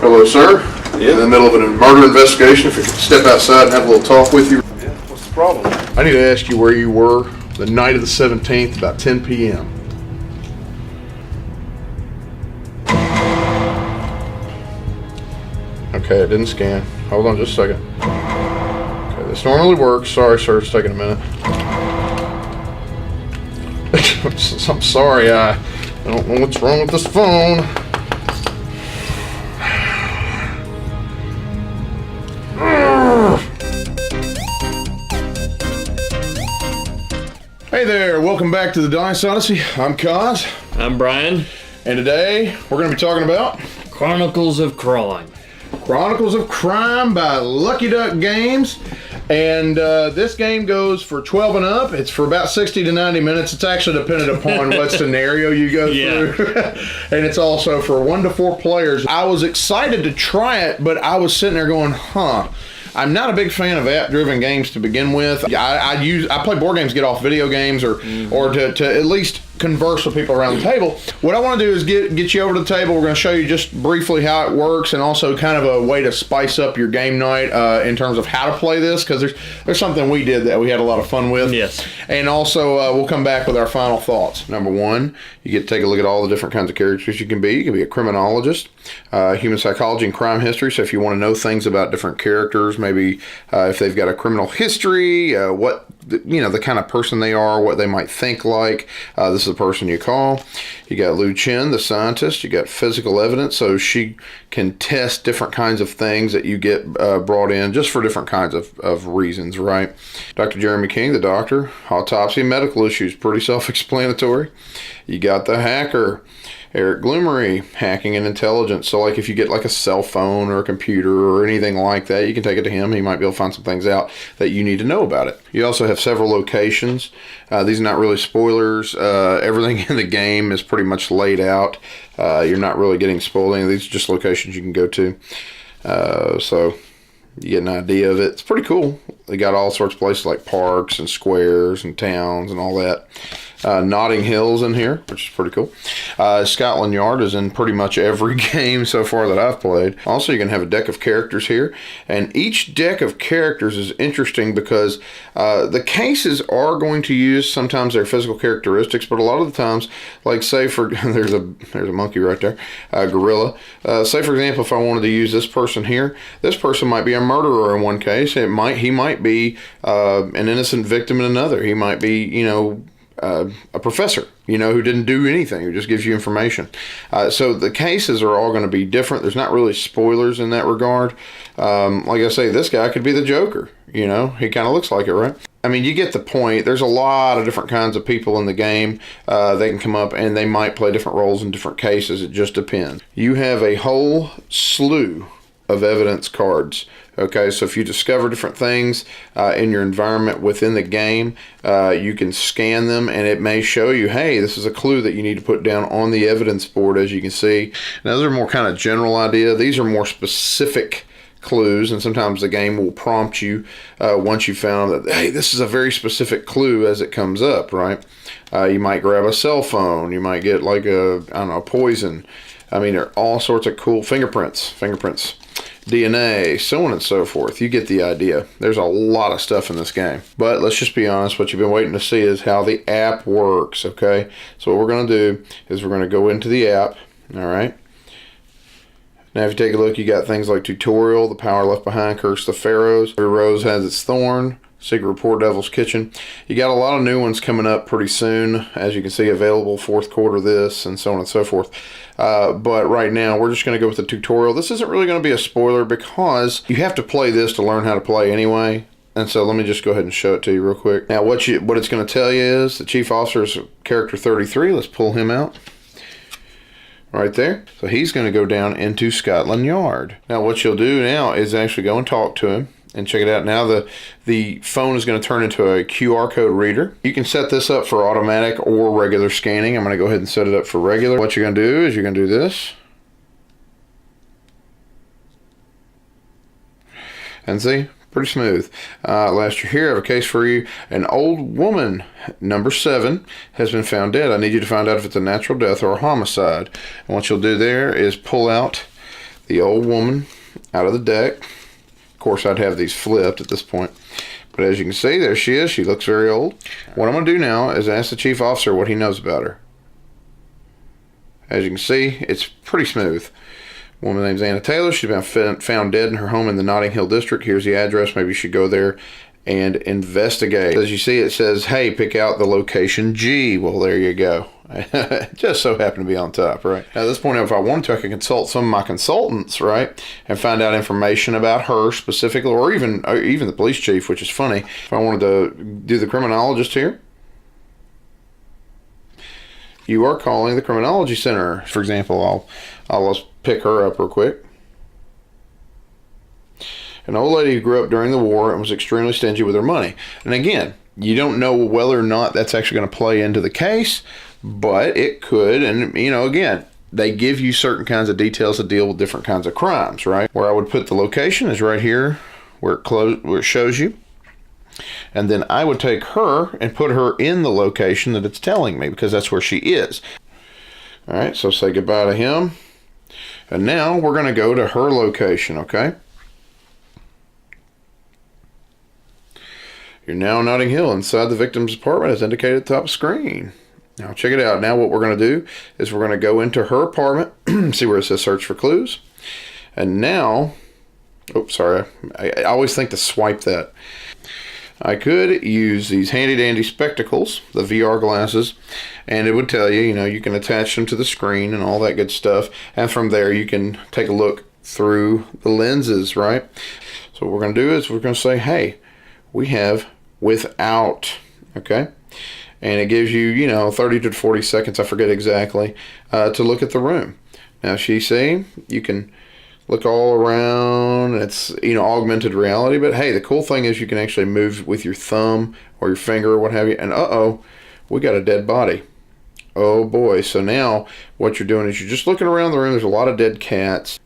Hello, sir. In the middle of a murder investigation. If you could step outside and have a little talk with you. Yeah, what's the problem? I need to ask you where you were the night of the 17th, about 10 p.m. Okay, it didn't scan. Hold on just a second. Okay, this normally works. Sorry, sir, it's taking a minute. I'm sorry, I don't know what's wrong with this phone. Hey there, welcome back to the Dice Odyssey. I'm Kaz. I'm Bryan. And today, we're going to be talking about Chronicles of Crime. Chronicles of Crime by Lucky Duck Games. And this game goes for 12 and up. It's for about 60 to 90 minutes. It's actually dependent upon what scenario you go through. And it's also for 1 to 4 players. I was excited to try it, but I was sitting there going, I'm not a big fan of app-driven games to begin with. I play board games to get off video games or to at least converse with people around the table. What I want to do is get you over to the table. We're going to show you just briefly how it works and also kind of a way to spice up your game night in terms of how to play this, because there's something we did that we had a lot of fun with. Yes. And also we'll come back with our final thoughts. Number one, you get to take a look at all the different kinds of characters you can be. You can be a criminologist, human psychology and crime history. So if you want to know things about different characters, maybe if they've got a criminal history, what the kind of person they are, what they might think like. This is the person you call. You got Lu Chen, the scientist. You got physical evidence, so she can test different kinds of things that you get brought in just for different kinds of reasons, right? Dr. Jeremy King, the doctor. Autopsy, medical issues, pretty self-explanatory. You got the hacker, Eric Gloomery, hacking and intelligence. So like if you get like a cell phone or a computer or anything like that, you can take it to him. He might be able to find some things out that you need to know about it. You also have several locations. These are not really spoilers. Everything in the game is pretty much laid out. You're not really getting spoiled. These are just locations you can go to. So you get an idea of it. It's pretty cool. They got all sorts of places like parks and squares and towns and all that. Notting Hill's in here, which is pretty cool. Scotland Yard is in pretty much every game so far that I've played. Also, you can have a deck of characters here, and each deck of characters is interesting because the cases are going to use sometimes their physical characteristics, but a lot of the times, like say for there's a monkey right there, gorilla. Say for example, if I wanted to use this person here, this person might be a murderer in one case. He might be an innocent victim in another. He might be a professor, who didn't do anything, who just gives you information. So the cases are all going to be different. There's not really spoilers in that regard. Like I say, this guy could be the Joker. He kind of looks like it, right? I mean, you get the point. There's a lot of different kinds of people in the game. They can come up and they might play different roles in different cases. It just depends. You have a whole slew of evidence cards. Okay, so if you discover different things in your environment within the game, you can scan them and it may show you, hey, this is a clue that you need to put down on the evidence board, as you can see. Now, those are more kind of general idea. These are more specific clues, and sometimes the game will prompt you once you found that, hey, this is a very specific clue as it comes up, right? You might grab a cell phone. You might get like poison. I mean, there are all sorts of cool fingerprints, DNA, so on and so forth. You get the idea. There's a lot of stuff in this game. But let's just be honest, what you've been waiting to see is how the app works, okay? So what we're going to do is we're going to go into the app, all right? Now if you take a look, you got things like Tutorial, The Power Left Behind, Curse the Pharaohs, Every Rose Has Its Thorn, Secret Report, Devil's Kitchen. You got a lot of new ones coming up pretty soon. As you can see, available fourth quarter this and so on and so forth. But right now, we're just going to go with the tutorial. This isn't really going to be a spoiler because you have to play this to learn how to play anyway. And so let me just go ahead and show it to you real quick. Now, what it's going to tell you is the Chief Officer is character 33. Let's pull him out. Right there. So he's going to go down into Scotland Yard. Now, what you'll do now is actually go and talk to him. And check it out. Now the phone is going to turn into a QR code reader. You can set this up for automatic or regular scanning. I'm going to go ahead and set it up for regular. What you're going to do is you're going to do this. And see? Pretty smooth. Last year here, I have a case for you. An old woman, number 7, has been found dead. I need you to find out if it's a natural death or a homicide. And what you'll do there is pull out the old woman out of the deck. Of course, I'd have these flipped at this point. But as you can see, there she is. She looks very old. What I'm going to do now is ask the chief officer what he knows about her. As you can see, it's pretty smooth. Woman named Anna Taylor. She's been found dead in her home in the Notting Hill district. Here's the address. Maybe you should go there and investigate. As you see, it says, hey, pick out the location G. Well, there you go. It just so happened to be on top, right? Now, at this point, if I wanted to, I could consult some of my consultants, right, and find out information about her specifically, or even the police chief, which is funny. If I wanted to do the criminologist here, you are calling the criminology center. For example, I'll pick her up real quick. An old lady who grew up during the war and was extremely stingy with her money. And again, you don't know whether or not that's actually going to play into the case, but it could. And, again, they give you certain kinds of details to deal with different kinds of crimes, right? Where I would put the location is right here where it shows you. And then I would take her and put her in the location that it's telling me, because that's where she is. All right, so say goodbye to him. And now we're going to go to her location, okay? You're now in Notting Hill inside the victim's apartment as indicated at the top of the screen. Now check it out. Now what we're going to do is we're going to go into her apartment, see where it says search for clues. And now, oops, sorry, I always think to swipe that. I could use these handy dandy spectacles, the VR glasses, and it would tell you, you can attach them to the screen and all that good stuff. And from there you can take a look through the lenses, right? So what we're going to do is we're going to say, hey, we have without, okay? And it gives you, 30 to 40 seconds, I forget exactly, to look at the room. Now, you can look all around. It's, augmented reality. But, hey, the cool thing is you can actually move with your thumb or your finger or what have you. And, we got a dead body. Oh, boy. So now what you're doing is you're just looking around the room. There's a lot of dead cats.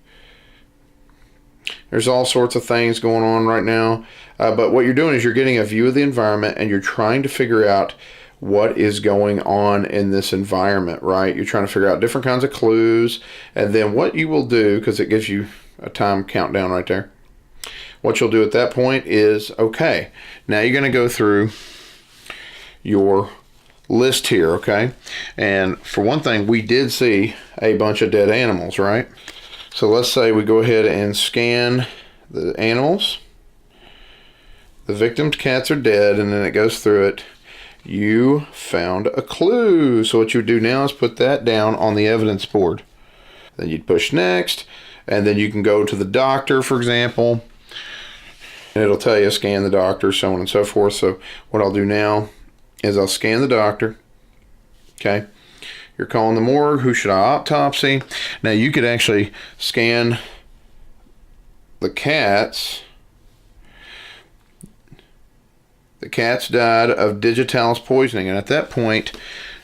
There's all sorts of things going on right now. But what you're doing is you're getting a view of the environment and you're trying to figure out what is going on in this environment, right? You're trying to figure out different kinds of clues. And then what you will do, because it gives you a time countdown right there, what you'll do at that point is, okay, now you're going to go through your list here, okay? And for one thing, we did see a bunch of dead animals, right? So let's say we go ahead and scan the animals. The victim's cats are dead, and then it goes through it. You found a clue. So what you do now is put that down on the evidence board. Then you'd push next, and then you can go to the doctor, for example, and it'll tell you scan the doctor, so on and so forth. So what I'll do now is I'll scan the doctor. Okay. You're calling the morgue. Who should I autopsy? Now you could actually scan the cats. The cats died of digitalis poisoning. And at that point,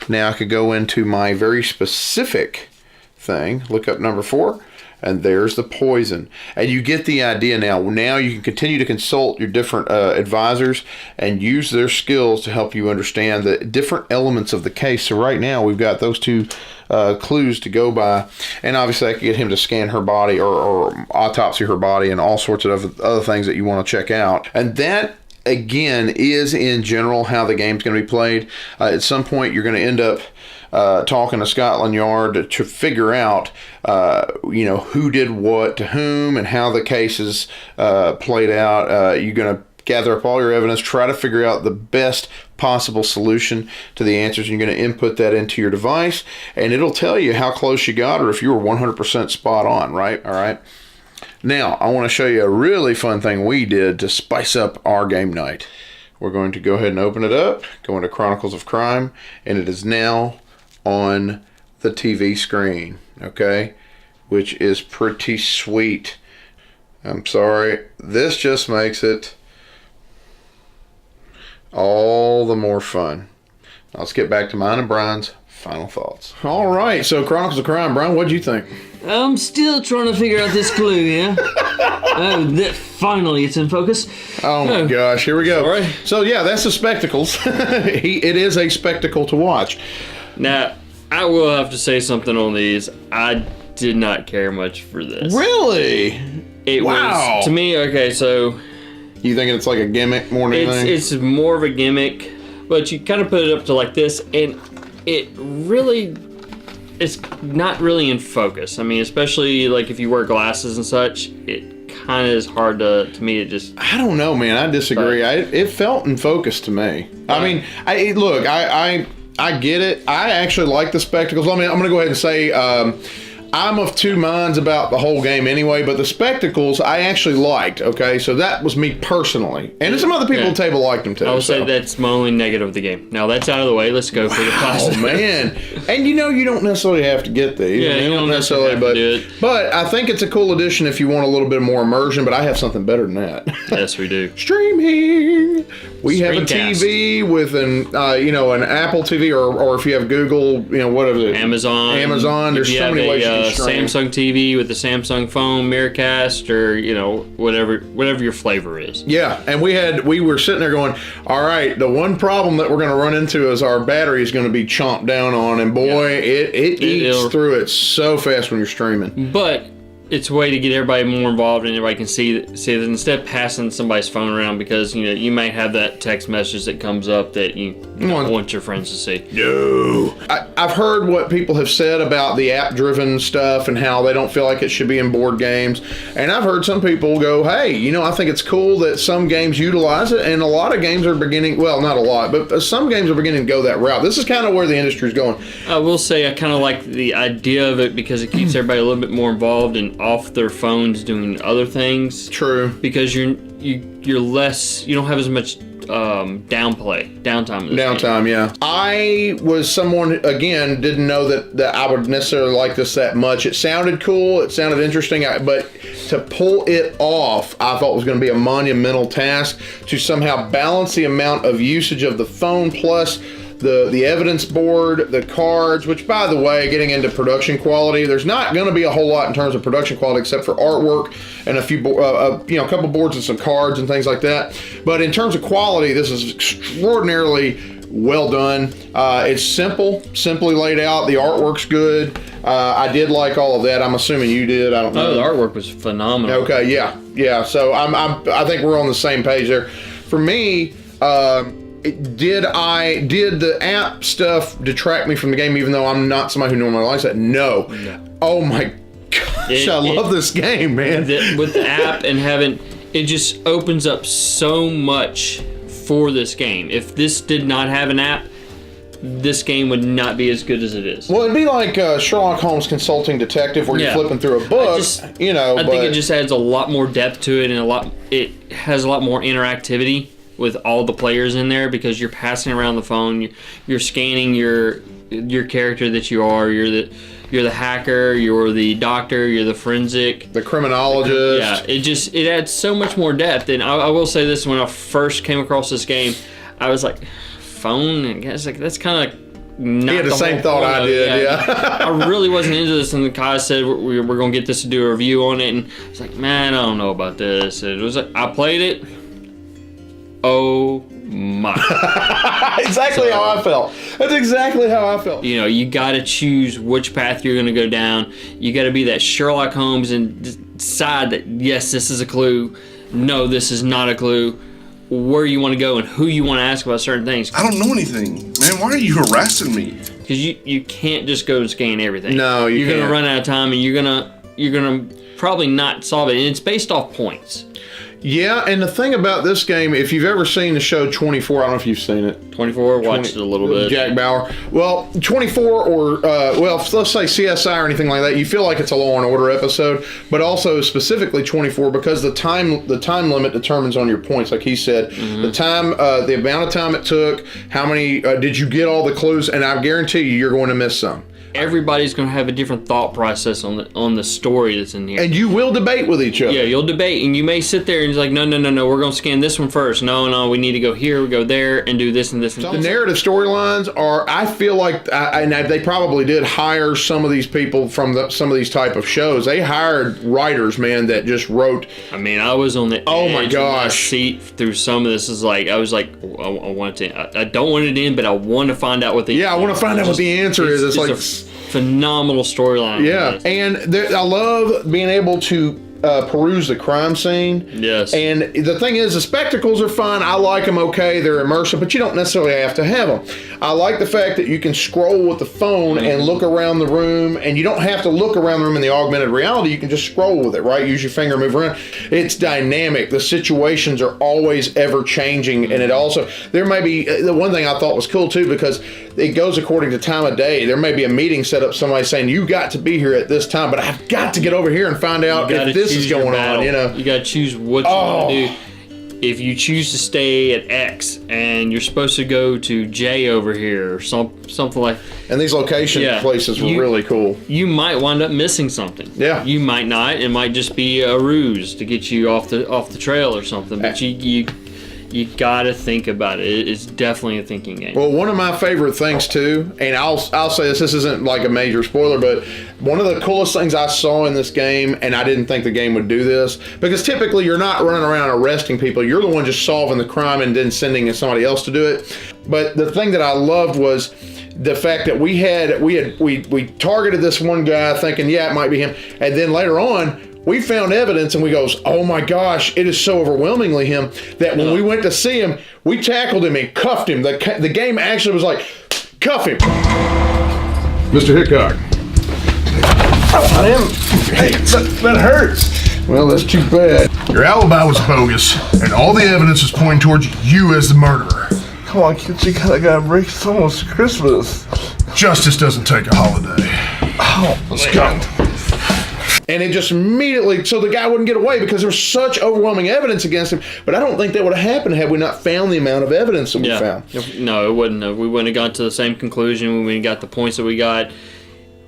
now I could go into my very specific thing, look up number 4, and there's the poison. And you get the idea now. Now you can continue to consult your different advisors and use their skills to help you understand the different elements of the case. So right now we've got those 2 clues to go by. And obviously I could get him to scan her body or autopsy her body and all sorts of other things that you want to check out. And that, again, is in general how the game's going to be played. At some point, you're going to end up talking to Scotland Yard to figure out, who did what to whom and how the case is played out. You're going to gather up all your evidence, try to figure out the best possible solution to the answers. And you're going to input that into your device, and it'll tell you how close you got or if you were 100% spot on, right? All right. Now, I want to show you a really fun thing we did to spice up our game night. We're going to go ahead and open it up, go into Chronicles of Crime, and it is now on the TV screen, okay? Which is pretty sweet. I'm sorry. This just makes it all the more fun. Now let's get back to mine and Bryan's final thoughts. All right, so Chronicles of Crime, Bryan, what'd you think? I'm still trying to figure out this clue, yeah? Finally it's in focus. Oh my gosh, here we go. Sorry. So yeah, that's the spectacles. It is a spectacle to watch. Now, I will have to say something on these. I did not care much for this. Really? It Wow. was, to me, okay, so You think it's like a gimmick more than anything? it's more of a gimmick, but you kind of put it up to like this, and it really, it's not really in focus. I mean, especially like if you wear glasses and such, it kind of is hard to me. It just, I don't know, man. I disagree. It felt in focus to me. I mean, I get it. I actually like the spectacles. I mean, I'm going to go ahead and say I'm of two minds about the whole game anyway, but the spectacles I actually liked, okay? So that was me personally. And some other people at the table liked them too. I would say that's my only negative of the game. Now that's out of the way. Let's go for the positive. Oh, man. And you don't necessarily have to get these. Yeah, you don't necessarily have to do it. But I think it's a cool addition if you want a little bit more immersion, but I have something better than that. Yes, we do. Streaming. We have a Screencast. TV with an Apple TV or if you have Google, whatever it is. Amazon. There's If you so have many ways you can stream. Samsung TV with the Samsung phone, Miracast, or whatever your flavor is. Yeah, and we were sitting there going, all right, the one problem that we're going to run into is our battery is going to be chomped down on, and boy, it eats through it so fast when you're streaming. But it's a way to get everybody more involved and everybody can see that instead of passing somebody's phone around, because you might have that text message that comes up that you don't want your friends to see. No. I've heard what people have said about the app-driven stuff and how they don't feel like it should be in board games. And I've heard some people go, hey, I think it's cool that some games utilize it, and a lot of games are beginning, well, not a lot, but some games are beginning to go that route. This is kind of where the industry's going. I will say I kind of like the idea of it because it keeps everybody a little bit more involved and off their phones doing other things. True. Because you're less, you don't have as much downtime in this game. Yeah. I was someone, again, didn't know that I would necessarily like this that much. It sounded cool. It sounded interesting. But to pull it off, I thought was going to be a monumental task to somehow balance the amount of usage of the phone plus the evidence board, the cards, which, by the way, getting into production quality, there's not going to be a whole lot in terms of production quality except for artwork and a couple boards and some cards and things like that. But in terms of quality, this is extraordinarily well done. It's simply laid out. The artwork's good. I did like all of that. I'm assuming you did. I don't know. Oh, the artwork was phenomenal. Okay, yeah. So I think we're on the same page there. For me, did the app stuff detract me from the game, even though I'm not somebody who normally likes that? No. Oh my gosh, I love this game, man. With the app and having, it just opens up so much for this game. If this did not have an app, this game would not be as good as it is. Well, it'd be like Sherlock Holmes Consulting Detective, where you're flipping through a book. I think it just adds a lot more depth to it, and it has a lot more interactivity with all the players in there, because you're passing around the phone, you're scanning your character that you are. You're the hacker, you're the doctor, you're the forensic, the criminologist. Yeah, it adds so much more depth. And I will say this: when I first came across this game, I was like, phone. I guess that's kind of not. He had the same thought I did. Yeah. I really wasn't into this, and Kai said we're going to get this to do a review on it, and I was like, man, I don't know about this. And it was like, I played it. Oh my. Exactly how I felt. That's exactly how I felt. You got to choose which path you're going to go down. You got to be that Sherlock Holmes and decide that, yes, this is a clue. No, this is not a clue. Where you want to go and who you want to ask about certain things. I don't know anything. Man, why are you harassing me? Because you can't just go and scan everything. No, you're going to run out of time, and you're going to probably not solve it. And it's based off points. Yeah, and the thing about this game, if you've ever seen the show 24, I don't know if you've seen it. 24, watched it a little bit. Jack Bauer. Well, 24 or, let's say CSI or anything like that, you feel like it's a Law and Order episode, but also specifically 24 because the time limit determines on your points, like he said. Mm-hmm. The amount of time it took, how many, did you get all the clues, and I guarantee you're going to miss some. Everybody's going to have a different thought process on the story that's in here. And you will debate with each other. Yeah, you'll debate, and you may sit there and it's like, no, we're going to scan this one first. No, we need to go here, we go there, and do this and this and this. The narrative storylines are, I feel like, and they probably did hire some of these people from some of these type of shows. They hired writers, man, that just wrote. I mean, I was on the edge of my seat through some of this. I was like, I want it to end. I don't want it to end, but I want to find out what the I want to find out what the answer is. It's like phenomenal storyline. Yeah, and I love being able to peruse the crime scene. Yes. And the thing is, the spectacles are fun. I like them okay. They're immersive, but you don't necessarily have to have them. I like the fact that you can scroll with the phone and look around the room, and you don't have to look around the room in the augmented reality. You can just scroll with it, right? Use your finger, move around. It's dynamic. The situations are always ever changing, and it also, there may be, the one thing I thought was cool too, because it goes according to time of day. There may be a meeting set up, somebody saying, you got to be here at this time, but I've got to get over here and find out if this is going on, you know. You got to choose what you want to do. If you choose to stay at X and you're supposed to go to J over here or something like that. And these location places were really cool. You might wind up missing something. Yeah. You might not. It might just be a ruse to get you off the trail or something. But you gotta think about it. It's definitely a thinking game. Well, one of my favorite things too, and I'll say this isn't like a major spoiler, but one of the coolest things I saw in this game, and I didn't think the game would do this, because typically you're not running around arresting people. You're the one just solving the crime and then sending somebody else to do it. But the thing that I loved was the fact that we targeted this one guy thinking, yeah, it might be him, and then later on, we found evidence and we goes, oh my gosh, it is so overwhelmingly him that when we went to see him, we tackled him and cuffed him. The game actually was like, cuff him. Mr. Hickok. I am. Hey, that hurts. Well, that's too bad. Your alibi was bogus, and all the evidence is pointing towards you as the murderer. Come on, kids, you gotta break. It's almost Christmas. Justice doesn't take a holiday. Oh, let's go. And it just immediately, so the guy wouldn't get away because there was such overwhelming evidence against him. But I don't think that would have happened had we not found the amount of evidence that we found. No, it wouldn't have. We wouldn't have got to the same conclusion when we got the points that we got.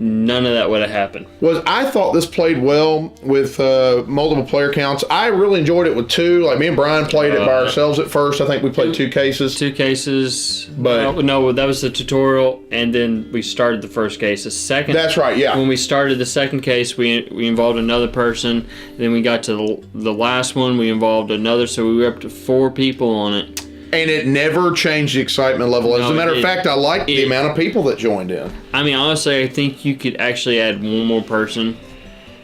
None of that would have happened. I thought this played well with multiple player counts. I really enjoyed it with two. Like me and Bryan played it by ourselves at first. I think we played two cases. But no, that was the tutorial, and then we started the first case. The second. That's right. Yeah. When we started the second case, we involved another person. Then we got to the last one. We involved another. So we were up to 4 people on it. And it never changed the excitement level. As a matter of fact, I liked the amount of people that joined in. I mean, honestly, I think you could actually add one more person,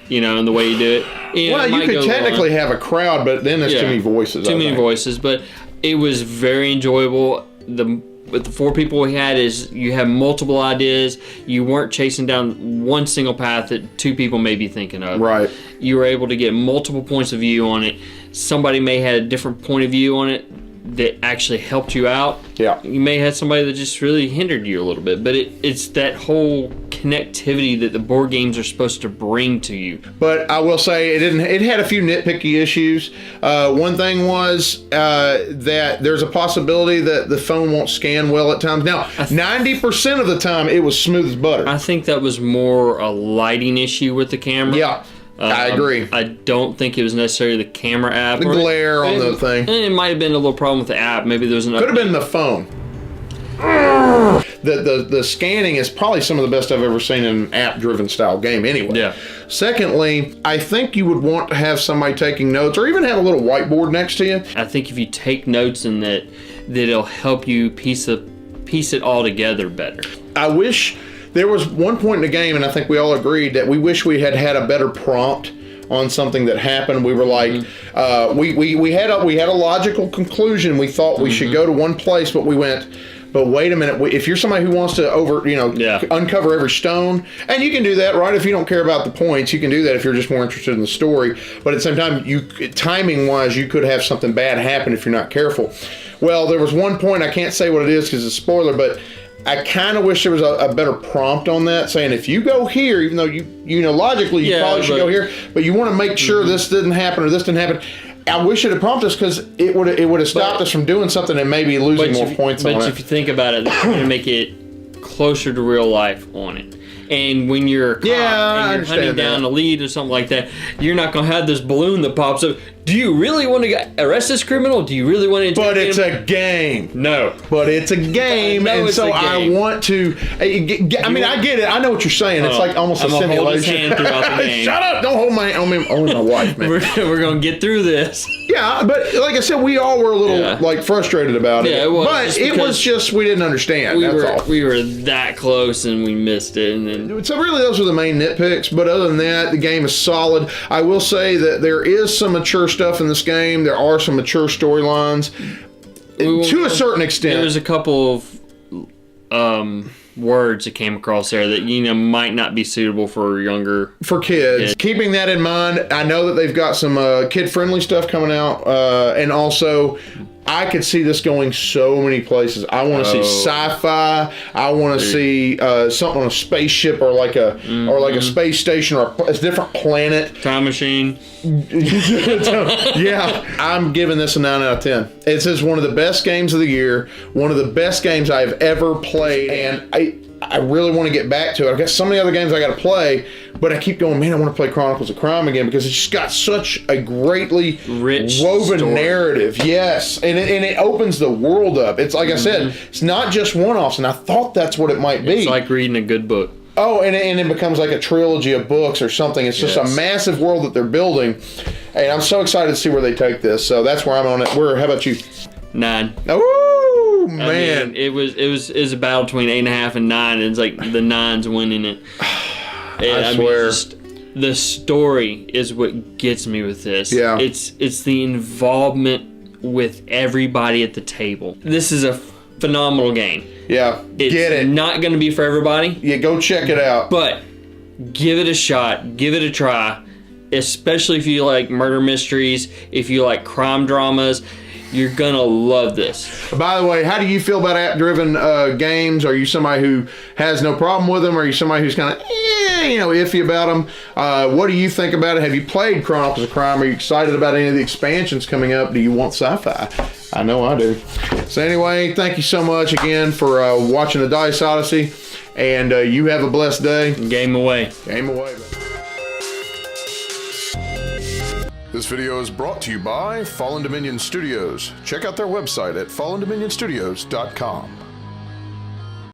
in the way you do it. Well, you could technically have a crowd, but then there's too many voices. Too many voices, but it was very enjoyable. With the 4 people we had is you have multiple ideas. You weren't chasing down one single path that 2 people may be thinking of. Right. You were able to get multiple points of view on it. Somebody may have a different point of view on it that actually helped you out. Yeah. You may have somebody that just really hindered you a little bit, but it's that whole connectivity that the board games are supposed to bring to you. But I will say it had a few nitpicky issues. One thing was that there's a possibility that the phone won't scan well at times. Now, 90% of the time it was smooth as butter. I think that was more a lighting issue with the camera. Yeah. I agree. I don't think it was necessarily the camera app. The glare on the thing. It might have been a little problem with the app. Maybe there was an Could have been the phone. The scanning is probably some of the best I've ever seen in an app-driven style game anyway. Yeah. Secondly, I think you would want to have somebody taking notes or even have a little whiteboard next to you. I think if you take notes in that it'll help you piece it all together better. I wish there was one point in the game, and I think we all agreed that we wish we had had a better prompt on something that happened. We were like, we had a logical conclusion. We thought we should go to one place, but we went, but wait a minute. If you're somebody who wants to uncover every stone, and you can do that, right? If you don't care about the points, you can do that if you're just more interested in the story. But at the same time, timing wise, you could have something bad happen if you're not careful. Well, there was one point, I can't say what it is because it's a spoiler, but I kind of wish there was a better prompt on that, saying if you go here, even though you know logically you probably should go here, but you want to make sure this didn't happen or this didn't happen. I wish it had prompted us because it would have stopped us from doing something and maybe losing more points on it. But if you think about it, they're going to make it closer to real life on it. And when you're a cop and you're hunting down a lead or something like that, you're not going to have this balloon that pops up. Do you really want to arrest this criminal? Do you really want to? But it's a game. No. But it's a game, and so I want to. I mean, I get it. I know what you're saying. It's like almost a simulation. Hold his hand throughout the game. Shut up! Don't hold only my wife, man. We're going to get through this. Yeah, but like I said, we all were a little frustrated about it. Yeah, it was. But it was just we didn't understand. We were that close and we missed it, and And So really, those are the main nitpicks. But other than that, the game is solid. I will say that there is some mature stuff in this game. There are some mature storylines to a certain extent. There's a couple of words that came across there that might not be suitable for kids. Keeping that in mind, I know that they've got some kid-friendly stuff coming out, and also I could see this going so many places. I want to see sci-fi. I want to see something on a spaceship or like a space station or a different planet. Time machine. Yeah, I'm giving this a 9 out of 10. This is one of the best games of the year, one of the best games I've ever played, and I really want to get back to it. I've got so many other games I got to play, but I keep going, man, I want to play Chronicles of Crime again because it's just got such a greatly rich woven story. Narrative. Yes, and it opens the world up. It's like I said, it's not just one-offs, and I thought that's what it might be. It's like reading a good book. Oh, and it becomes like a trilogy of books or something. It's just a massive world that they're building, and I'm so excited to see where they take this. So that's where I'm on it. How about you? 9. Oh man, I mean, it was a battle between 8.5 and 9. And it's like the 9's winning it. And, I swear. The story is what gets me with this. Yeah, it's the involvement with everybody at the table. This is a phenomenal game. Yeah, It's get it. not going to be for everybody. Yeah, go check it out. But give it a shot. Give it a try. Especially if you like murder mysteries, if you like crime dramas, you're going to love this. By the way, how do you feel about app-driven games? Are you somebody who has no problem with them? Or are you somebody who's kind of, iffy about them? What do you think about it? Have you played Chronicles of Crime? Are you excited about any of the expansions coming up? Do you want sci-fi? I know I do. So anyway, thank you so much again for watching the Dice Odyssey. And you have a blessed day. Game away. Game away. This video is brought to you by Fallen Dominion Studios. Check out their website at fallendominionstudios.com.